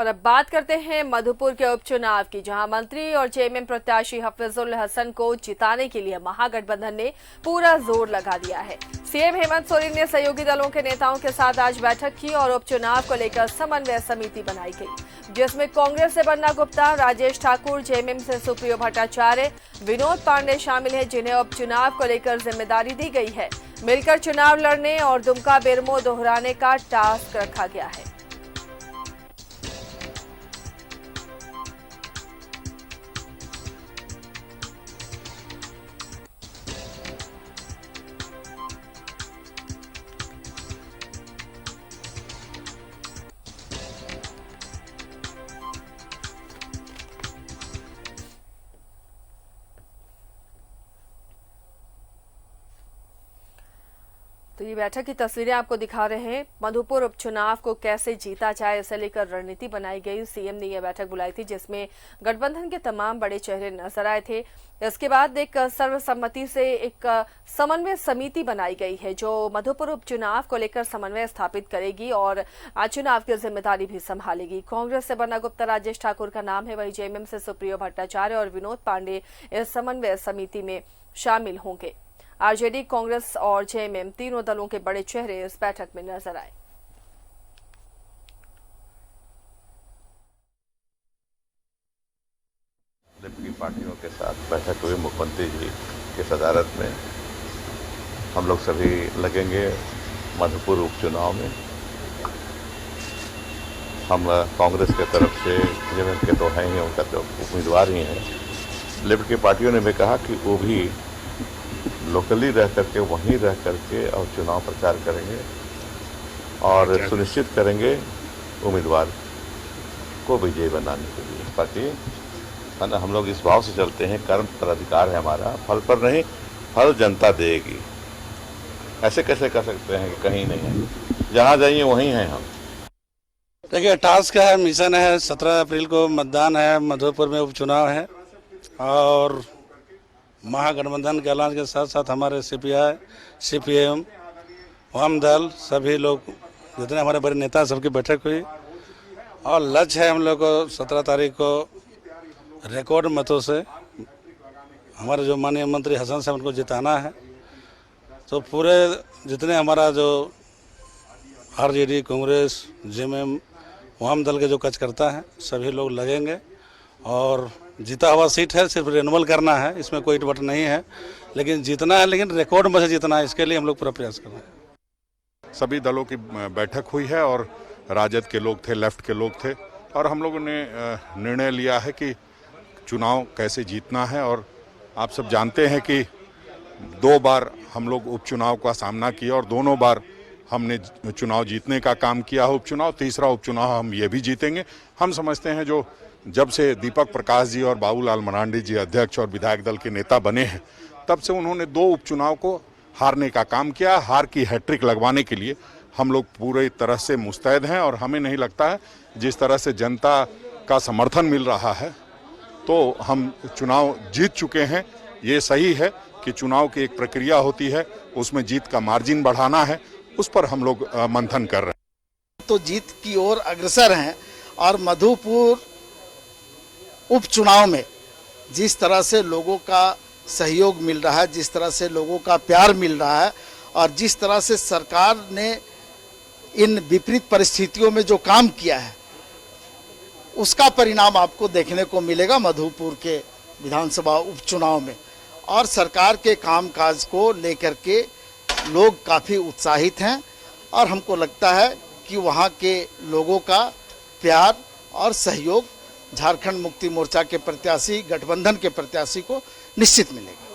और अब बात करते हैं मधुपुर के उपचुनाव की, जहां मंत्री और जेएमएम प्रत्याशी हफीजुल हसन को जिताने के लिए महागठबंधन ने पूरा जोर लगा दिया है। सीएम हेमंत सोरेन ने सहयोगी दलों के नेताओं के साथ आज बैठक की और उपचुनाव को लेकर समन्वय समिति बनाई गई, जिसमें कांग्रेस से बन्ना गुप्ता, राजेश ठाकुर, जेएमएम से सुप्रियो भट्टाचार्य, विनोद पांडे शामिल हैं, जिन्हें उपचुनाव को लेकर जिम्मेदारी दी गई है। मिलकर चुनाव लड़ने और दुमका बेरमो दोहराने का टास्क रखा गया है। तो ये बैठक की तस्वीरें आपको दिखा रहे हैं। मधुपुर उपचुनाव को कैसे जीता जाए, इसे लेकर रणनीति बनाई गई। सीएम ने यह बैठक बुलाई थी, जिसमें गठबंधन के तमाम बड़े चेहरे नजर आए थे। इसके बाद एक सर्वसम्मति से एक समन्वय समिति बनाई गई है, जो मधुपुर उपचुनाव को लेकर समन्वय स्थापित करेगी और चुनाव की जिम्मेदारी भी संभालेगी। कांग्रेस से बन्ना गुप्ता, राजेश ठाकुर का नाम है, वहीं जेएमएम से सुप्रियो भट्टाचार्य और विनोद पांडे इस समन्वय समिति में शामिल होंगे। आरजेडी, कांग्रेस और जेएमएम तीनों दलों के बड़े चेहरे इस बैठक में नजर आए। की पार्टियों के साथ बैठक हुई मुख्यमंत्री जी की सदारत में। हम लोग सभी लगेंगे मधुपुर उपचुनाव में। हम कांग्रेस के तरफ से जेएमएम के तो हैं ही, उनका तो उम्मीदवार ही हैं। लिफ्ट की पार्टियों ने भी कहा कि वो भी लोकली रह करके, वहीं रह करके और चुनाव प्रचार करेंगे और सुनिश्चित करेंगे उम्मीदवार को विजयी बनाने के लिए। ताकि हम लोग इस भाव से चलते हैं, कर्म पर अधिकार है हमारा, फल पर नहीं, फल जनता देगी। ऐसे कैसे कर सकते हैं कि कहीं नहीं है, जहाँ जाइए वहीं हैं हम। देखिए, टास्क है, मिशन है। 17 अप्रैल को मतदान है, मधुपुर में उपचुनाव है और महागठबंधन के ऐलान के साथ साथ हमारे सीपीआई, सीपीएम, वाम दल, सभी लोग जितने हमारे बड़े नेता, सबकी बैठक हुई और लक्ष्य है हम लोग को 17 तारीख को रिकॉर्ड मतों से हमारे जो माननीय मंत्री हसन साहब उनको जिताना है। तो पूरे जितने हमारा जो आरजेडी, कांग्रेस, जेएमएम, वाम दल के जो कार्यकर्ता हैं, सभी लोग लगेंगे और जीता हुआ सीट है, सिर्फ रिन्यूअल करना है, इसमें कोई इटवट नहीं है, लेकिन जीतना है, लेकिन रिकॉर्ड में से जीतना है। इसके लिए हम लोग पूरा प्रयास कर रहे हैं। सभी दलों की बैठक हुई है और राजद के लोग थे, लेफ्ट के लोग थे और हम लोगों ने निर्णय लिया है कि चुनाव कैसे जीतना है। और आप सब जानते हैं कि 2 बार हम लोग उपचुनाव का सामना किया और दोनों बार हमने चुनाव जीतने का काम किया है। उपचुनाव, तीसरा उपचुनाव हम ये भी जीतेंगे। हम समझते हैं जो जब से दीपक प्रकाश जी और बाबूलाल मरांडी जी अध्यक्ष और विधायक दल के नेता बने हैं, तब से उन्होंने 2 उपचुनाव को हारने का काम किया। हार की हैट्रिक लगवाने के लिए हम लोग पूरी तरह से मुस्तैद हैं और हमें नहीं लगता है जिस तरह से जनता का समर्थन मिल रहा है तो हम चुनाव जीत चुके हैं। ये सही है कि चुनाव की एक प्रक्रिया होती है, उसमें जीत का मार्जिन बढ़ाना है, उस पर हम लोग मंथन कर रहे हैं। तो जीत की ओर अग्रसर हैं और मधुपुर उपचुनाव में जिस तरह से लोगों का सहयोग मिल रहा है, जिस तरह से लोगों का प्यार मिल रहा है और जिस तरह से सरकार ने इन विपरीत परिस्थितियों में जो काम किया है, उसका परिणाम आपको देखने को मिलेगा मधुपुर के विधानसभा उपचुनाव में। और सरकार के कामकाज को लेकर के लोग काफ़ी उत्साहित हैं और हमको लगता है कि वहाँ के लोगों का प्यार और सहयोग झारखंड मुक्ति मोर्चा के प्रत्याशी, गठबंधन के प्रत्याशी को निश्चित मिलेगा।